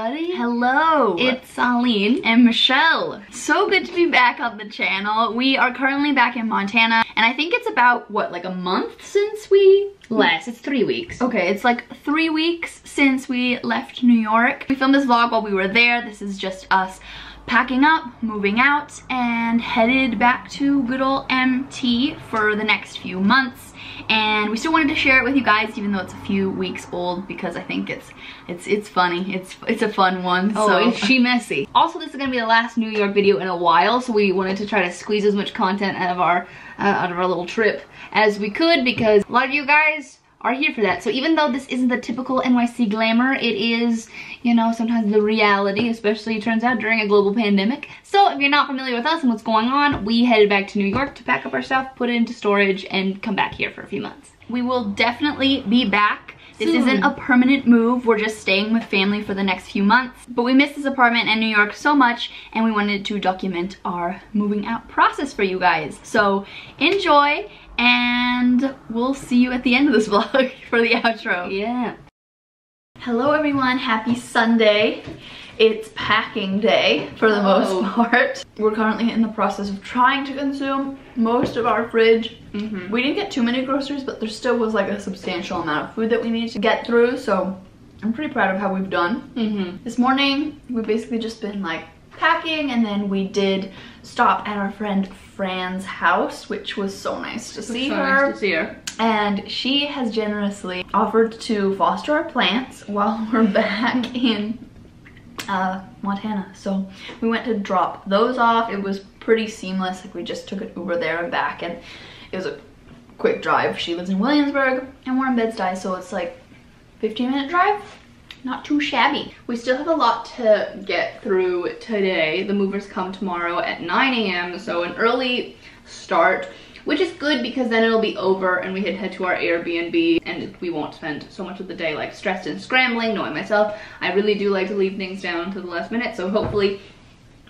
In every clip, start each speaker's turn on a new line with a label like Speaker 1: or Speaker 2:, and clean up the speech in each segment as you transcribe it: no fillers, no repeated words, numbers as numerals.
Speaker 1: everybody.
Speaker 2: Hello. It's Aline and Michelle. So good to be back on the channel. We are currently back in Montana, and I think it's about, what, like a month since we...
Speaker 1: Less, it's 3 weeks.
Speaker 2: Okay, it's like 3 weeks since we left New York. We filmed this vlog while we were there. This is just us packing up, moving out, and headed back to good old MT for the next few months. And we still wanted to share it with you guys, even though it's a few weeks old, because I think it's funny. It's a fun one.
Speaker 1: Oh,
Speaker 2: so.
Speaker 1: is she messy? Also, this is gonna be the last New York video in a while, so we wanted to try to squeeze as much content out of our little trip as we could, because a lot of you guys are here for that. So even though this isn't the typical NYC glamour, it is, you know, sometimes the reality, especially, it turns out, during a global pandemic. So if you're not familiar with us and what's going on, we headed back to New York to pack up our stuff, put it into storage, and come back here for a few months.
Speaker 2: We will definitely be back. This isn't a permanent move. We're just staying with family for the next few months. But we miss this apartment and New York so much, and we wanted to document our moving out process for you guys. So enjoy, and we'll see you at the end of this vlog for the outro.
Speaker 1: Yeah.
Speaker 2: Hello everyone, happy Sunday. It's packing day for the most part. We're currently in the process of trying to consume most of our fridge. We didn't get too many groceries, but there still was like a substantial amount of food that we needed to get through, so I'm pretty proud of how we've done. This morning, we've basically just been like packing, and then we did stop at our friend Fran's house, which was so nice to see her.
Speaker 1: Nice to see her.
Speaker 2: And she has generously offered to foster our plants while we're back in Montana. So we went to drop those off. It was pretty seamless. Like, we just took an Uber there and back, and it was a quick drive. She lives in Williamsburg and we're in Bed-Stuy, so it's like 15-minute drive. Not too shabby. We still have a lot to get through today. The movers come tomorrow at 9 a.m. so an early start, which is good because then it'll be over and we can head to our Airbnb, and we won't spend so much of the day like stressed and scrambling. Knowing myself, I really do like to leave things down to the last minute, so hopefully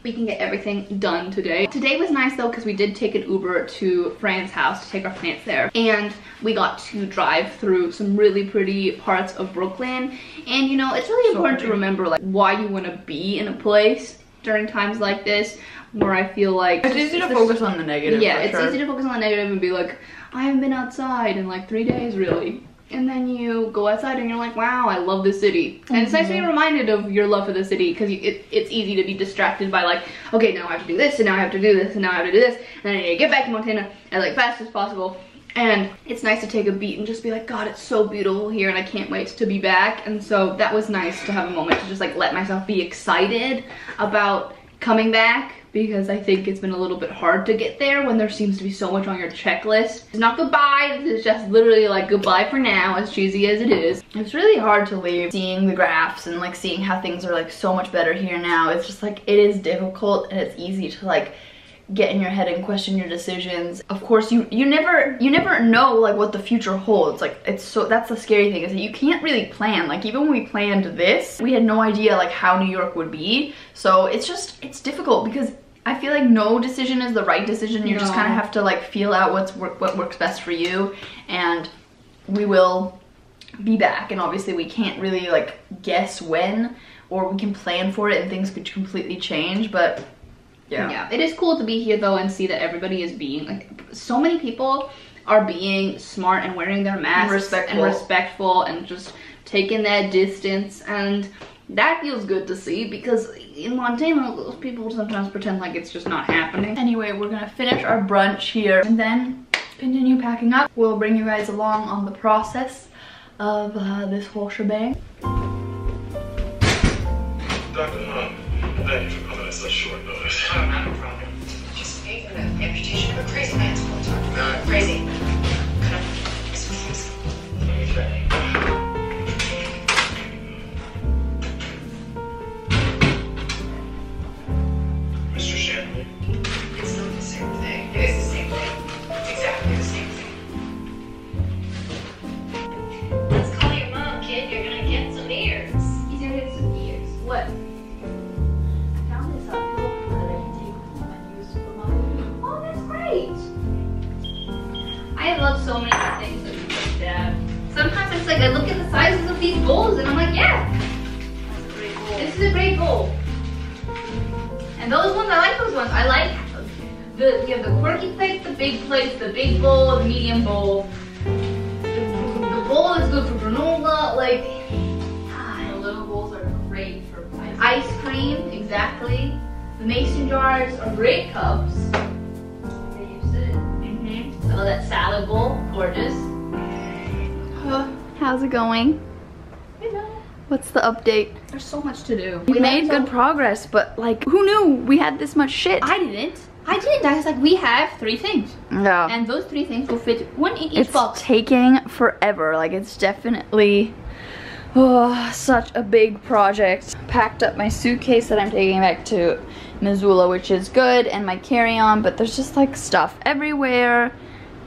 Speaker 2: we can get everything done today. Today was nice though, because we did take an Uber to Fran's house to take our plants there, and we got to drive through some really pretty parts of Brooklyn. And you know, it's really important to remember like why you want to be in a place during times like this, where I feel like
Speaker 1: it's easy to focus on the negative.
Speaker 2: Yeah, it's easy to focus on the negative and be like, I haven't been outside in like 3 days really. And then you go outside and you're like, wow, I love this city. And it's nice to be reminded of your love for the city, because it's easy to be distracted by like, okay, now I have to do this, and now I have to do this, and now I have to do this, and then I need to get back to Montana as like fast as possible. And it's nice to take a beat and just be like, God, it's so beautiful here and I can't wait to be back. And so that was nice to have a moment to just like let myself be excited about coming back, because I think it's been a little bit hard to get there when there seems to be so much on your checklist. It's not goodbye, it's just literally like goodbye for now, as cheesy as it is. It's really hard to leave seeing the graphs and like seeing how things are like so much better here now. It's just like, it is difficult, and it's easy to like get in your head and question your decisions. Of course, you never know like what the future holds. Like, it's so, that's the scary thing, is that you can't really plan. Like, even when we planned this, we had no idea like how New York would be. So it's difficult, because I feel like no decision is the right decision. You just kind of have to like feel out what works best for you. And we will be back, and obviously we can't really like guess when, or we can plan for it and things could completely change, but yeah, it is cool to be here though and see that everybody is being like, so many people are being smart and wearing their masks and respectful and just taking that distance, and that feels good to see, because in Montana those people sometimes pretend like it's just not happening. Anyway, we're gonna finish our brunch here and then continue packing up. We'll bring you guys along on the process of this whole shebang.
Speaker 3: Dr. Hunt, thank you for coming at such short notice.
Speaker 4: Oh, not a problem. Just making the amputation of a crazy man's full time. Crazy. Kind of.
Speaker 3: Okay. Mr. Shanley?
Speaker 4: It's not the same thing. It is the same thing. It's exactly the same thing. Let's call your mom, kid. You're gonna get some ears.
Speaker 2: He's gonna get some ears. What? I found this pillow cover that I can take home and use for my... Oh, that's great! I love so many things that you like that. Sometimes it's like I look at the sizes of these bowls and I'm like, yeah, that's a great bowl. This
Speaker 1: This is a great bowl. And those ones, I like those ones. I like you have the quirky plates, the big bowl, the medium bowl. The bowl is good for granola, like
Speaker 2: The little bowls are great for
Speaker 1: ice cream, exactly. The mason jars are great cups.
Speaker 2: They use it.
Speaker 1: I love that salad bowl, gorgeous. How's it going? What's the update?
Speaker 2: There's so much to do.
Speaker 1: We made good progress, but like, who knew we had this much shit?
Speaker 2: I didn't. I was like, we have 3 things.
Speaker 1: Yeah.
Speaker 2: And those 3 things will fit 1 in each
Speaker 1: It's
Speaker 2: box.
Speaker 1: taking forever. Like, it's definitely such a big project. Packed up my suitcase that I'm taking back to Missoula, which is good, and my carry-on, but there's just like stuff everywhere,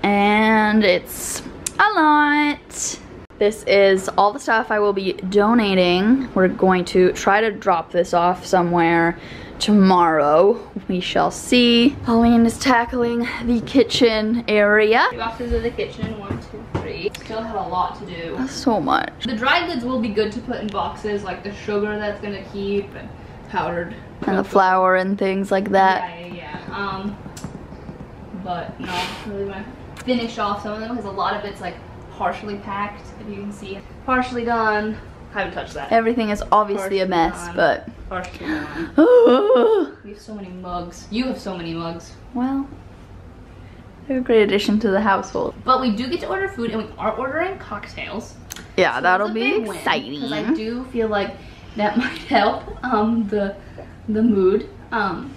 Speaker 1: and it's a lot. This is all the stuff I will be donating. We're going to try to drop this off somewhere tomorrow. We shall see. Aline is tackling the kitchen area.
Speaker 2: 3 boxes of the kitchen, 1, 2, 3. Still have a lot to do.
Speaker 1: That's so much.
Speaker 2: The dry goods will be good to put in boxes, like the sugar that's gonna keep, and powdered.
Speaker 1: And the flour and things like that.
Speaker 2: Yeah. But no, I really want to finish off some of them because a lot of it's like partially packed, if you can see. Partially done. Haven't touched that.
Speaker 1: Everything is obviously a mess,
Speaker 2: Partially
Speaker 1: but
Speaker 2: Partially done. We have so many mugs. You have so many mugs.
Speaker 1: well, they're a great addition to the household.
Speaker 2: But we do get to order food, and we are ordering cocktails.
Speaker 1: Yeah,
Speaker 2: So
Speaker 1: that'll
Speaker 2: that's a
Speaker 1: be
Speaker 2: big win,
Speaker 1: exciting.
Speaker 2: because I do feel like that might help the mood. And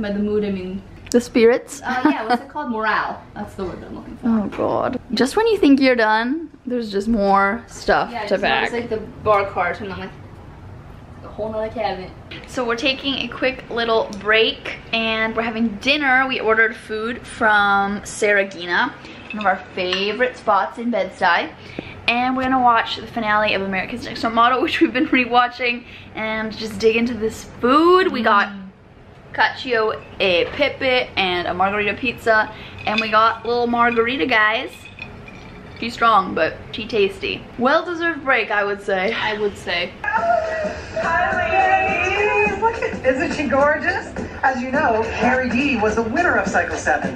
Speaker 2: by the mood I mean
Speaker 1: The spirits.
Speaker 2: yeah, what's it called? Morale. That's the word I'm looking for.
Speaker 1: Oh god. Just when you think you're done, there's just more stuff
Speaker 2: Yeah,
Speaker 1: to
Speaker 2: it's
Speaker 1: pack.
Speaker 2: like the bar cart, and I'm like a whole nother cabinet.
Speaker 1: So we're taking a quick little break and we're having dinner. We ordered food from Saragina, one of our favorite spots in Bed-Stuy. And we're gonna watch the finale of America's Next Top Model, which we've been rewatching, and just dig into this food. We got cacio e pepe and a margarita pizza, and we got little margarita, guys. She's strong, but she tasty. Well-deserved break, I would say.
Speaker 2: I would say.
Speaker 5: Hi, ladies! Look at, isn't she gorgeous? As you know, Carrie D was the winner of Cycle 7.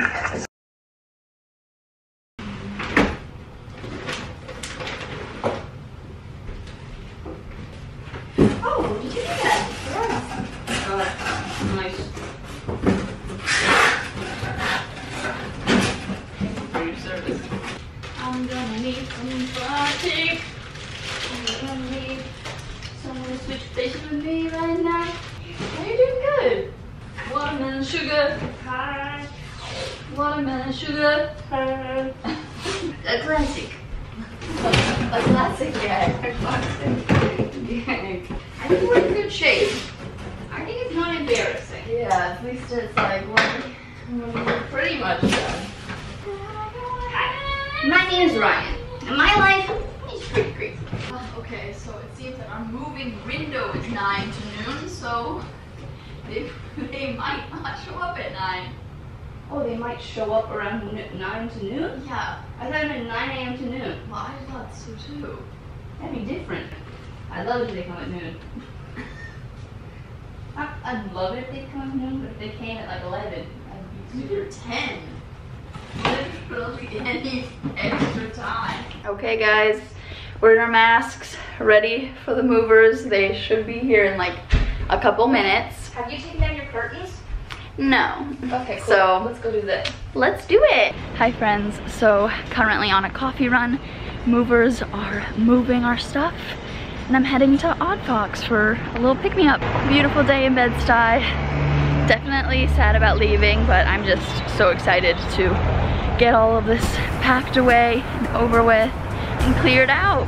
Speaker 2: Oh, did you do that? Nice. For your service. I'm gonna need somebody. I'm gonna need someone to switch places with me right now. Oh, you're doing good. Watermelon sugar. Hi. Watermelon sugar. Hi. A classic. A classic gag. A classic gag. I think we're in good shape. I think it's not embarrassing.
Speaker 1: Yeah, at least it's like,
Speaker 2: We're pretty much done.
Speaker 1: Hi.
Speaker 2: My name is Ryan, and my life is pretty crazy.
Speaker 1: Okay, so it seems that our moving window is 9 to noon, so they might not show up at 9.
Speaker 2: Oh, they might show up around 9 to noon?
Speaker 1: Yeah,
Speaker 2: I thought it meant 9 a.m. to noon.
Speaker 1: well, I thought so too.
Speaker 2: That'd be different. I'd love it if they come at noon. I'd love it if they come at noon, but if they came at like 11, I'd be
Speaker 1: Maybe 10. Literally any extra time. Okay, guys, we're in our masks, ready for the movers. They should be here in like a couple minutes.
Speaker 2: Have you taken down your curtains?
Speaker 1: No.
Speaker 2: Okay, cool.
Speaker 1: So
Speaker 2: let's go do that.
Speaker 1: let's do it. Hi friends, so currently on a coffee run. Movers are moving our stuff, and I'm heading to Odd Fox for a little pick-me-up. Beautiful day in Bed-Stuy. Definitely sad about leaving, but I'm just so excited to get all of this packed away and over with and cleared out.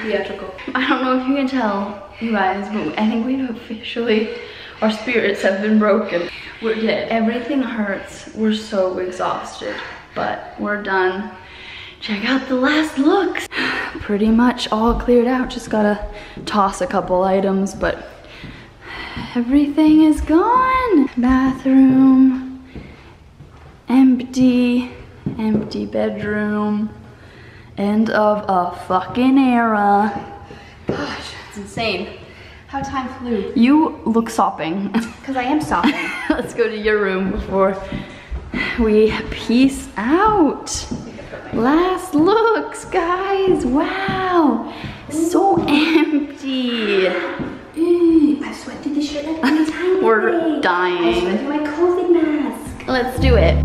Speaker 2: Theatrical.
Speaker 1: I don't know if you can tell, you guys, but I think we've officially, our spirits have been broken.
Speaker 2: We're dead.
Speaker 1: Everything hurts. We're so exhausted. but we're done. Check out the last looks. Pretty much all cleared out. Just gotta toss a couple items, but everything is gone. Bathroom, empty bedroom. End of a fucking era.
Speaker 2: Gosh, it's insane how time flew.
Speaker 1: You look sopping.
Speaker 2: Because I am sopping.
Speaker 1: Let's go to your room before we peace out. Last looks, guys. Wow, so empty.
Speaker 2: I've sweat through this shirt like 3 times.
Speaker 1: We're dying.
Speaker 2: I sweat through my COVID mask.
Speaker 1: Let's do it.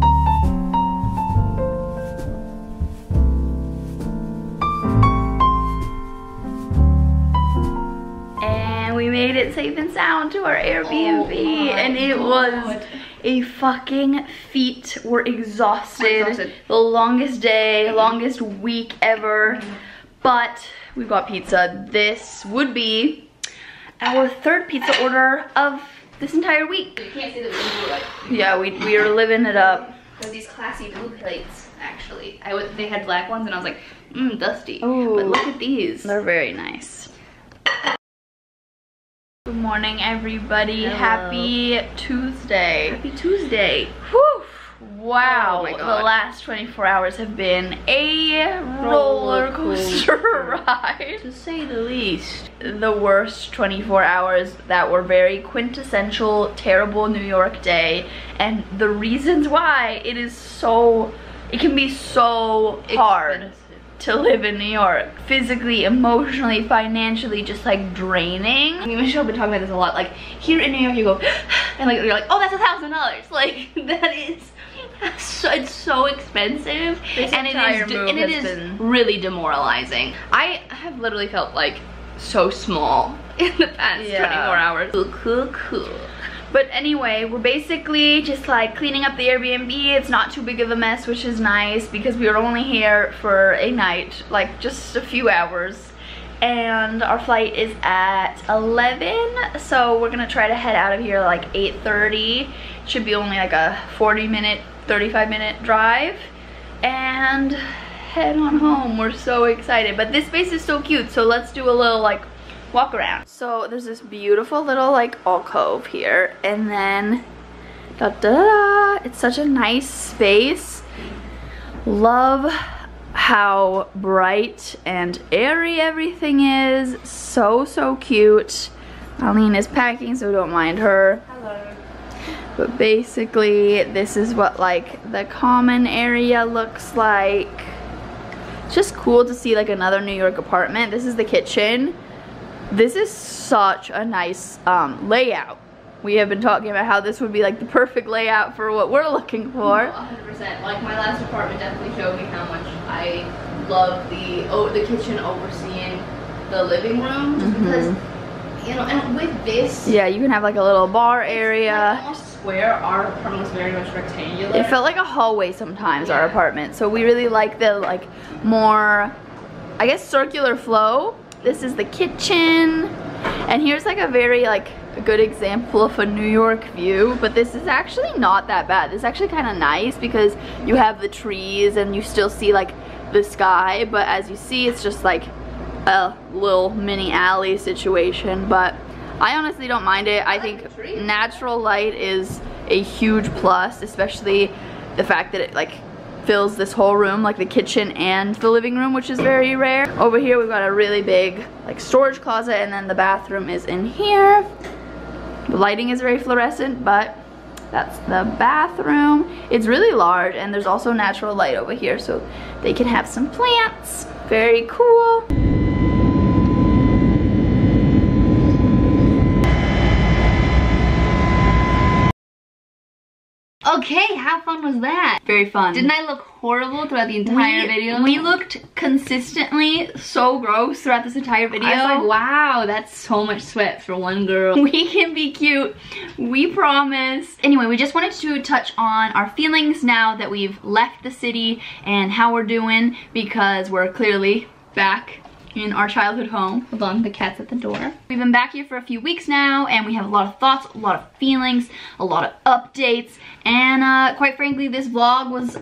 Speaker 1: And we made it safe and sound to our Airbnb, and it was a fucking feat. We're exhausted. The longest day, longest week ever. But we got pizza. This would be our 3rd pizza order of this entire week.
Speaker 2: You can't see that we were like.
Speaker 1: Yeah, we were living it up.
Speaker 2: There's these classy blue plates, actually. They had black ones, and I was like, dusty.
Speaker 1: Ooh.
Speaker 2: But look at these.
Speaker 1: They're very nice. Good morning, everybody.
Speaker 2: Hello.
Speaker 1: Happy Tuesday.
Speaker 2: Happy Tuesday.
Speaker 1: Whew. Wow,
Speaker 2: Oh my
Speaker 1: the
Speaker 2: God.
Speaker 1: last 24 hours have been a roller coaster ride,
Speaker 2: To say the least.
Speaker 1: The worst 24 hours that were very quintessential, terrible New York day, and the reasons why it can be so hard
Speaker 2: Expensive.
Speaker 1: to live in New York. Physically, emotionally, financially, just like draining.
Speaker 2: I mean, Michelle been talking about this a lot. Like, here in New York, you go, and like you're like, oh, that's $1,000. Like, that is, it's so expensive,
Speaker 1: This
Speaker 2: and
Speaker 1: entire
Speaker 2: it
Speaker 1: move
Speaker 2: is
Speaker 1: has been-
Speaker 2: really demoralizing. I have literally felt like so small in the past 24 hours. Cool.
Speaker 1: But anyway, we're basically just like cleaning up the Airbnb. It's not too big of a mess, which is nice because we were only here for a night, like just a few hours. And our flight is at 11, so we're gonna try to head out of here like 8:30. Should be only like a 40-minute, 35-minute drive. And head on home. We're so excited. But this space is so cute, so let's do a little like walk around. So there's this beautiful little like alcove here, and then it's such a nice space. Love how bright and airy everything is. So cute. Aline is packing, so don't mind her.
Speaker 2: Hello.
Speaker 1: But basically this is what like the common area looks like. It's just cool to see like another New York apartment. This is the kitchen. This is such a nice layout. We have been talking about how this would be like the perfect layout for what we're looking for.
Speaker 2: 100%. Like, my last apartment definitely showed me how much I love the kitchen overseeing the living room. Just because, you know, and with this,
Speaker 1: Yeah, you can have like a little bar
Speaker 2: like
Speaker 1: area.
Speaker 2: almost square. Our apartment was very much rectangular.
Speaker 1: It felt like a hallway sometimes, our
Speaker 2: Yeah.
Speaker 1: apartment. So we really like the like more, I guess, circular flow. This is the kitchen. And here's like a very like a good example of a New York view, but this is actually not that bad. This is actually kind of nice because you have the trees and you still see like the sky, but as you see, it's just like a little mini alley situation. But I honestly don't mind it. I think natural light is a huge plus, especially the fact that it like fills this whole room, like the kitchen and the living room, which is very rare. Over here we've got a really big like storage closet, and then the bathroom is in here. The lighting is very fluorescent, but that's the bathroom. It's really large, and there's also natural light over here, so they can have some plants. Very cool.
Speaker 2: Okay, how fun was that?
Speaker 1: Very fun.
Speaker 2: Didn't I look horrible throughout the entire video?
Speaker 1: We looked consistently so gross throughout this entire video.
Speaker 2: I was like, wow, that's so much sweat for one girl.
Speaker 1: We can be cute, we promise. Anyway, we just wanted to touch on our feelings now that we've left the city and how we're doing, because we're clearly back in our childhood home.
Speaker 2: Hold on, the cat's at the door.
Speaker 1: We've been back here for a few weeks now, and we have a lot of thoughts, a lot of feelings, a lot of updates, and quite frankly, this vlog was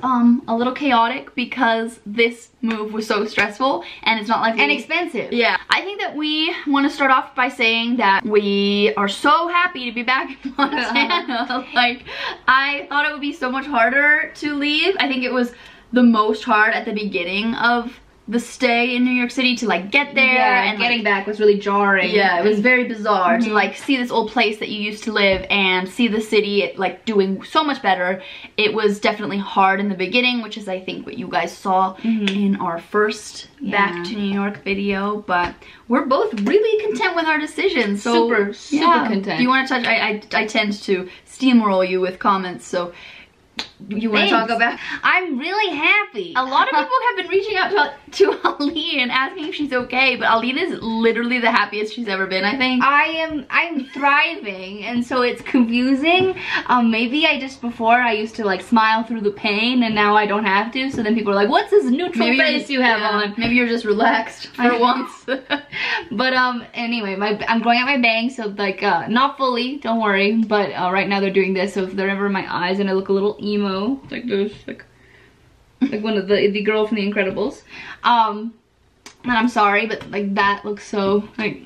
Speaker 1: a little chaotic because this move was so stressful, and it's not like
Speaker 2: and expensive.
Speaker 1: Yeah, I think that we want to start off by saying that we are so happy to be back in Montana. Like, I thought it would be so much harder to leave. I think it was the most hard at the beginning of the stay in New York City to like get there,
Speaker 2: Yeah,
Speaker 1: and
Speaker 2: getting back was really jarring.
Speaker 1: Yeah, it was very bizarre to like see this old place that you used to live and see the city like doing so much better. It was definitely hard in the beginning, which is I think what you guys saw in our first back to New York video, but we're both really content with our decisions. So
Speaker 2: super content.
Speaker 1: Do you want to touch? I tend to steamroll you with comments, so you want to talk about?
Speaker 2: I'm really happy.
Speaker 1: A lot of people have been reaching out to Aline and asking if she's okay, but Aline is literally the happiest she's ever been, I think.
Speaker 2: I'm thriving, and so it's confusing. Maybe before I used to like smile through the pain, and now I don't have to, so then people are like, what's this neutral face you have on?
Speaker 1: Maybe you're just relaxed for once.
Speaker 2: But anyway, I'm growing out my bangs, so like not fully, don't worry, but right now they're doing this, so if they're ever in my eyes and I look a little emo like this, like one of the girl from The Incredibles, and I'm sorry, but like that looks so like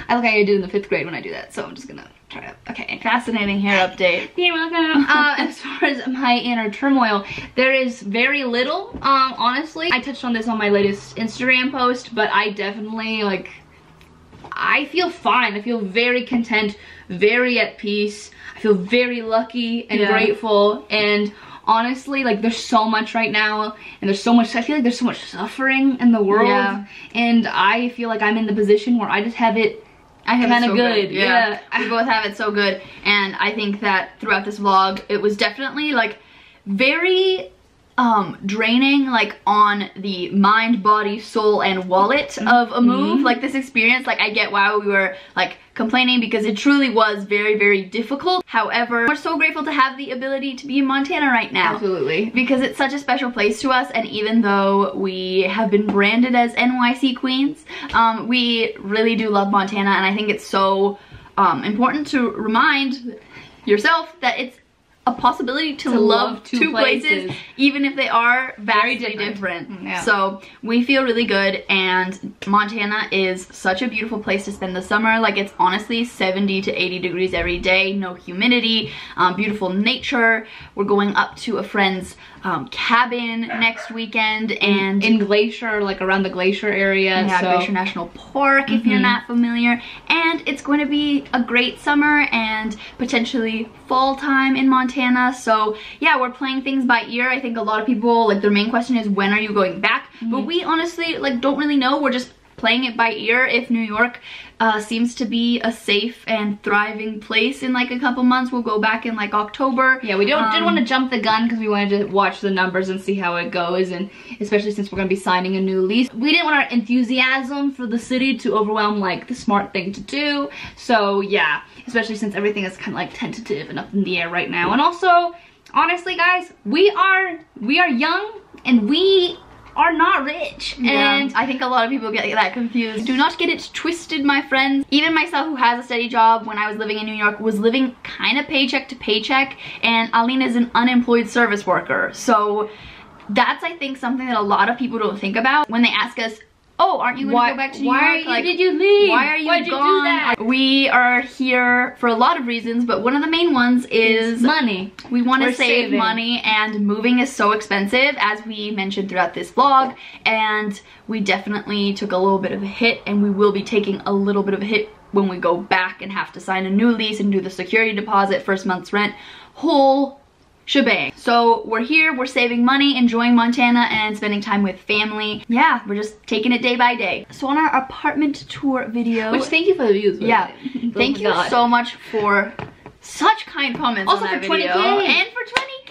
Speaker 2: I look like I did in the 5th grade when I do that, so I'm just gonna try it. Okay,
Speaker 1: Fascinating hair update.
Speaker 2: you're welcome. As far as my inner turmoil, there is very little, honestly. I touched on this on my latest Instagram post, but I definitely like, I feel fine. I feel very content, very at peace. I feel very lucky and grateful, and honestly, like there's so much right now, and there's so much, I feel like there's so much suffering in the world, and I feel like I'm in the position where I just have it kind of good.
Speaker 1: Yeah, we both have it so good, and I think that throughout this vlog, it was definitely like very draining, like on the mind, body, soul, and wallet of a move. Like this experience, like I get why we were like complaining, because it truly was very, very difficult. However, we're so grateful to have the ability to be in Montana right now.
Speaker 2: Absolutely.
Speaker 1: Because it's such a special place to us, and even though we have been branded as NYC queens, we really do love Montana, and I think it's so important to remind yourself that it's a possibility to love two places, even if they are vastly different.
Speaker 2: Yeah.
Speaker 1: So we feel really good, and Montana is such a beautiful place to spend the summer. Like it's honestly 70 to 80 degrees every day, no humidity, beautiful nature. We're going up to a friend's cabin next weekend, and
Speaker 2: in Glacier, like around the Glacier area.
Speaker 1: Yeah,
Speaker 2: so.
Speaker 1: Glacier National Park, if you're not familiar. And it's going to be a great summer and potentially fall time in Montana. So yeah, we're playing things by ear. I think a lot of people, like their main question is, when are you going back? But we honestly like don't really know. We're just playing it by ear. If New York seems to be a safe and thriving place in like a couple months, we'll go back in like October.
Speaker 2: Yeah, we didn't want to jump the gun because we wanted to watch the numbers and see how it goes, and especially since we're going to be signing a new lease, we didn't want our enthusiasm for the city to overwhelm like the smart thing to do. So yeah, especially since everything is kind of like tentative and up in the air right now. And also, honestly guys, we are young and we are not rich, and
Speaker 1: I think a lot of people get that confused. Do not get it twisted, my friends. Even myself, who has a steady job, when I was living in New York, was living kind of paycheck to paycheck, and Aline is an unemployed service worker. So that's, I think, something that a lot of people don't think about when they ask us, oh, aren't you going to go back to New York?
Speaker 2: Why did you leave?
Speaker 1: Why are you
Speaker 2: Why'd
Speaker 1: gone?
Speaker 2: you do that?
Speaker 1: We are here for a lot of reasons, but one of the main ones is
Speaker 2: money.
Speaker 1: We want to
Speaker 2: We're
Speaker 1: save
Speaker 2: saving.
Speaker 1: money, and moving is so expensive, as we mentioned throughout this vlog, and we definitely took a little bit of a hit, and we will be taking a little bit of a hit when we go back and have to sign a new lease and do the security deposit, first month's rent, whole shebang. So we're here, we're saving money, enjoying Montana, and spending time with family. Yeah, we're just taking it day by day. So on our apartment tour video,
Speaker 2: Which, thank you for the views.
Speaker 1: yeah, thank you so much for such kind comments
Speaker 2: Also
Speaker 1: on that
Speaker 2: for 20K.
Speaker 1: video. And for 20K!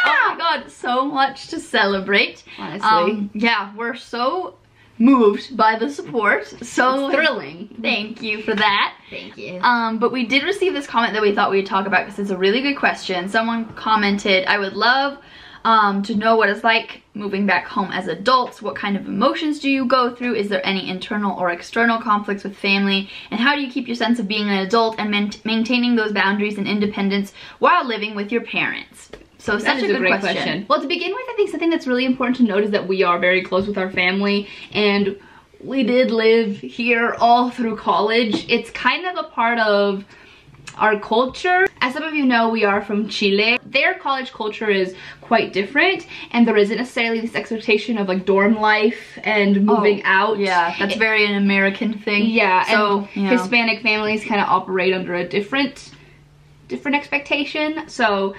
Speaker 1: Oh my god, so much to celebrate.
Speaker 2: Honestly.
Speaker 1: Yeah, we're so moved by the support. So
Speaker 2: It's thrilling.
Speaker 1: Thank you for that.
Speaker 2: Thank you.
Speaker 1: But we did receive this comment that we thought we'd talk about because it's a really good question. Someone commented, I would love to know what it's like moving back home as adults. What kind of emotions do you go through? Is there any internal or external conflicts with family? And how do you keep your sense of being an adult and maintaining those boundaries and independence while living with your parents? So such a good great question.
Speaker 2: Well, to begin with, I think something that's really important to note is that we are very close with our family, and we did live here all through college. It's kind of a part of our culture. As some of you know, we are from Chile. Their college culture is quite different, and there isn't necessarily this expectation of like dorm life and moving out.
Speaker 1: Yeah, that's very an American thing.
Speaker 2: Yeah,
Speaker 1: so
Speaker 2: and Hispanic families kind of operate under a different expectation. So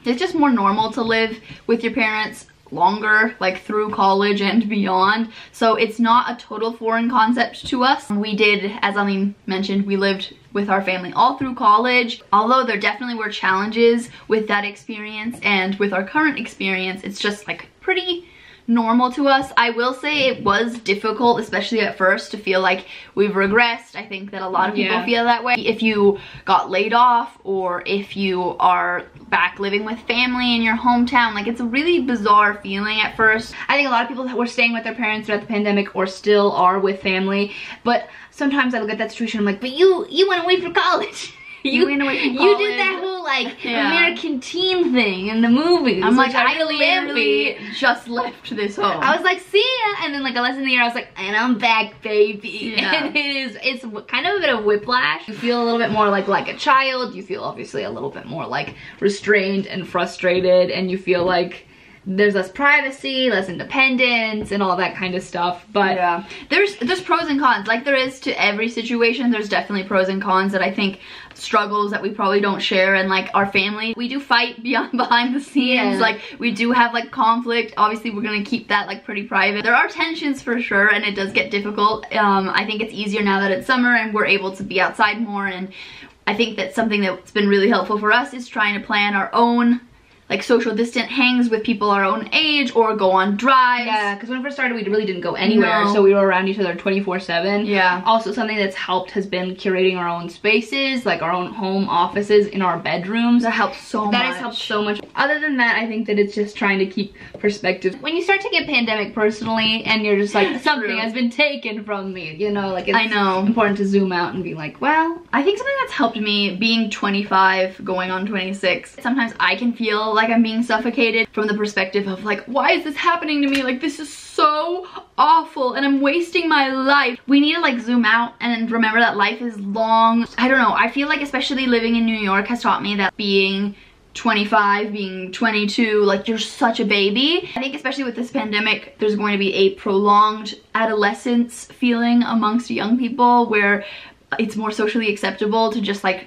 Speaker 1: it's just more normal to live with your parents longer, like through college and beyond. So it's not a total foreign concept to us. We did, as Aline mentioned, we lived with our family all through college. Although there definitely were challenges with that experience, and with our current experience, it's just like pretty normal to us. I will say it was difficult, especially at first, to feel like we've regressed. I think that a lot of people feel that way. If you got laid off, or if you are back living with family in your hometown, like it's a really bizarre feeling at first.
Speaker 2: I think a lot of people that were staying with their parents throughout the pandemic or still are with family, but sometimes I look at that situation, I'm like, but you went away for college. You did that whole like American teen thing in the movies.
Speaker 1: I'm like, I literally just left this home.
Speaker 2: I was like, see ya, and then like less than a year I was like, and I'm back, baby. And it's kind of a bit of whiplash. You feel a little bit more like a child. You feel obviously a little bit more like restrained and frustrated, and you feel like there's less privacy, less independence, and all that kind of stuff. But
Speaker 1: there's pros and cons, like there is to every situation. There's definitely pros and cons that I think struggles that we probably don't share. And like our family, we do fight behind the scenes. Like we do have like conflict. Obviously we're gonna keep that like pretty private. There are tensions for sure, and it does get difficult. I think it's easier now that it's summer and we're able to be outside more, and I think that something that's been really helpful for us is trying to plan our own like social distant hangs with people our own age, or go on drives.
Speaker 2: Yeah, because when it first started, we really didn't go anywhere, so we were around each other 24/7.
Speaker 1: Yeah.
Speaker 2: Also, something that's helped has been curating our own spaces, like our own home offices in our bedrooms.
Speaker 1: That helps so much.
Speaker 2: That has helped so much. Other than that, I think that it's just trying to keep perspective. When you start to get pandemic personally, and you're just like, something has been taken from me, you know, like it's important to zoom out and be like, well,
Speaker 1: I think something that's helped me, being 25, going on 26, sometimes I can feel like I'm being suffocated from the perspective of like, why is this happening to me? Like, this is so awful and I'm wasting my life. We need to like zoom out and remember that life is long. I don't know, I feel like especially living in New York has taught me that being 25, being 22, like you're such a baby. I think especially with this pandemic, there's going to be a prolonged adolescence feeling amongst young people where it's more socially acceptable to just like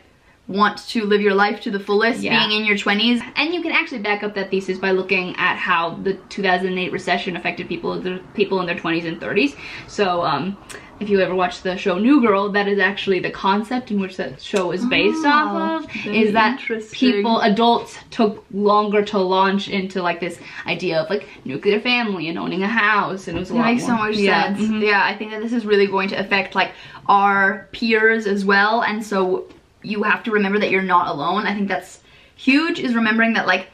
Speaker 1: want to live your life to the fullest, being in your 20s.
Speaker 2: And you can actually back up that thesis by looking at how the 2008 recession affected people in their 20s and 30s. So if you ever watched the show New Girl, that is actually the concept in which that show is based off of, is that adults took longer to launch into like this idea of like nuclear family and owning a house, and it was a lot more.
Speaker 1: That makes so much sense. Yeah, I think that this is really going to affect like our peers as well, and so you have to remember that you're not alone. I think that's huge, is remembering that like,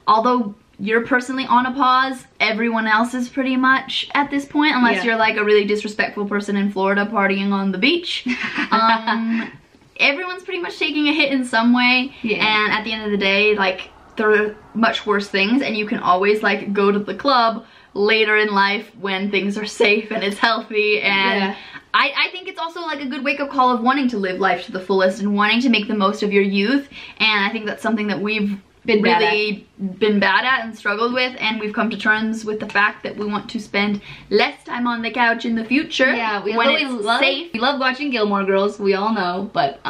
Speaker 1: although you're personally on a pause, everyone else is pretty much at this point, unless you're like a really disrespectful person in Florida partying on the beach. Everyone's pretty much taking a hit in some way, and at the end of the day, like, there are much worse things, and you can always like go to the club later in life when things are safe and it's healthy. And I think it's also like a good wake-up call of wanting to live life to the fullest and wanting to make the most of your youth. And I think that's something that we've been bad at and struggled with, and we've come to terms with the fact that we want to spend less time on the couch in the future.
Speaker 2: Yeah, we love watching Gilmore Girls, we all know, but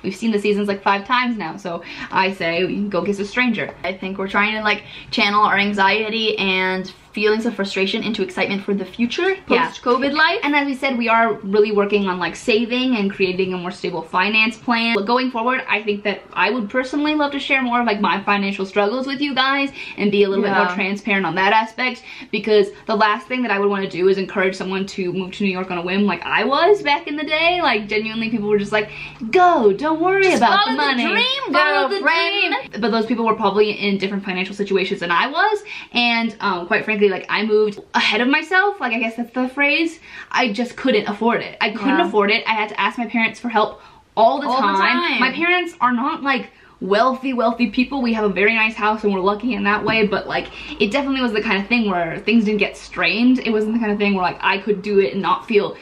Speaker 2: we've seen the seasons like 5 times now, so I say we can go kiss a stranger.
Speaker 1: I think we're trying to like channel our anxiety and
Speaker 6: feelings of frustration into excitement for the future post-COVID life.
Speaker 1: And as we said, we are really working on like saving and creating a more stable finance plan. But going forward, I think that I would personally love to share more of like my financial struggles with you guys and be a little bit more transparent on that aspect, because the last thing that I would want to do is encourage someone to move to New York on a whim like I was back in the day. Like genuinely people were just like, go, don't worry
Speaker 6: just
Speaker 1: about the
Speaker 6: follow
Speaker 1: money.
Speaker 6: The dream,
Speaker 1: follow the
Speaker 6: girlfriend.
Speaker 1: dream. But those people were probably in different financial situations than I was, and quite frankly, like I moved ahead of myself, like I guess that's the phrase. I just couldn't afford it. I couldn't afford it. I had to ask my parents for help all the time. My parents are not like wealthy people. We have a very nice house and we're lucky in that way, but like it definitely was the kind of thing where things didn't get strained. It wasn't the kind of thing where like I could do it and not feel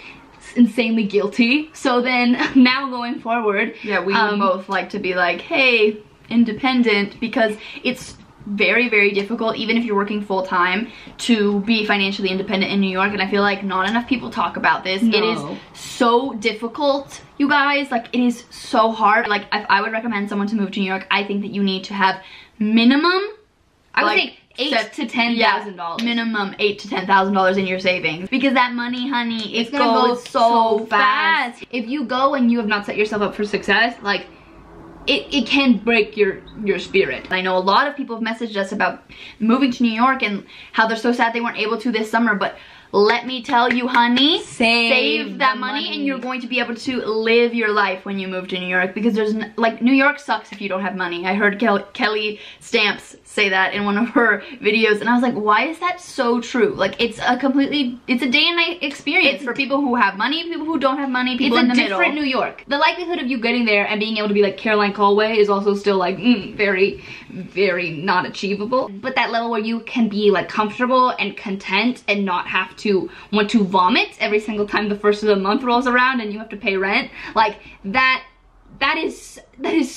Speaker 1: insanely guilty. So then now going forward,
Speaker 6: we would both like to be like, hey, independent, because it's very, very difficult, even if you're working full-time, to be financially independent in New York. And I feel like not enough people talk about this. It is so difficult, you guys. Like it is so hard. Like if I would recommend someone to move to New York, I think that you need to have minimum,
Speaker 1: I would say $8,000 to $10,000.
Speaker 6: Minimum $8,000 to $10,000 in your savings, because that money, honey,
Speaker 1: it's gonna go so fast. If you go and you have not set yourself up for success, like it can break your spirit.
Speaker 6: I know a lot of people have messaged us about moving to New York and how they're so sad they weren't able to this summer, but let me tell you, honey, save that money and you're going to be able to live your life when you move to New York, because there's like, New York sucks if you don't have money. I heard Kelly Stamps say that in one of her videos, and I was like, why is that so true? Like it's a day and night experience for people who have money, people who don't have money, people in the middle.
Speaker 1: It's a different New York. The likelihood of you getting there and being able to be like Caroline Colway is also still like very, very not achievable. But that level where you can be like comfortable and content and not have to want to vomit every single time the first of the month rolls around and you have to pay rent, like that is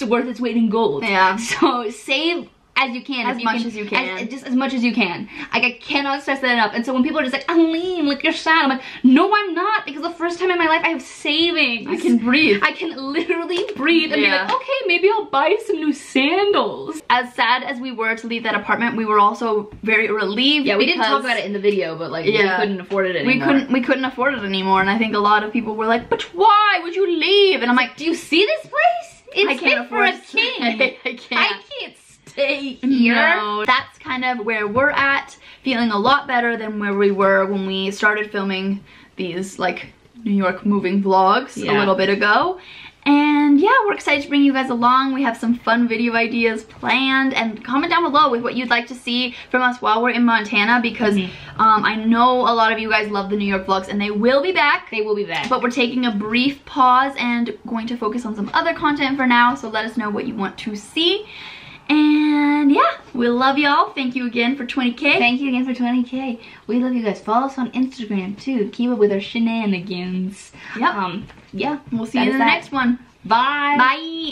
Speaker 1: worth its weight in gold.
Speaker 6: Yeah.
Speaker 1: So save as you can,
Speaker 6: as much as you can,
Speaker 1: just as much as you can. Like I cannot stress that enough. And so when people are just like, Aline, like you're sad, I'm like, no, I'm not, because the first time in my life I have savings.
Speaker 6: I can breathe.
Speaker 1: I can literally breathe and be like, okay, maybe I'll buy some new sandals.
Speaker 6: As sad as we were to leave that apartment, we were also very relieved.
Speaker 1: Yeah, we didn't talk about it in the video, but like we couldn't afford it anymore.
Speaker 6: We couldn't afford it anymore, and I think a lot of people were like, but why would you leave? And I'm like,
Speaker 1: do you see this place? It's fit for a king.
Speaker 6: I can't
Speaker 1: stay here.
Speaker 6: No, that's kind of where we're at, feeling a lot better than where we were when we started filming these like New York moving vlogs a little bit ago. And yeah, we're excited to bring you guys along. We have some fun video ideas planned, and comment down below with what you'd like to see from us while we're in Montana, because I know a lot of you guys love the New York vlogs, and they will be back.
Speaker 1: They will be back.
Speaker 6: But we're taking a brief pause and going to focus on some other content for now, so let us know what you want to see. And yeah, we love y'all. Thank you again for 20K.
Speaker 1: Thank you again for 20K. We love you guys. Follow us on Instagram too. Keep up with our shenanigans.
Speaker 6: Yep.
Speaker 1: Yeah.
Speaker 6: We'll see you in the next one.
Speaker 1: Bye.
Speaker 6: Bye.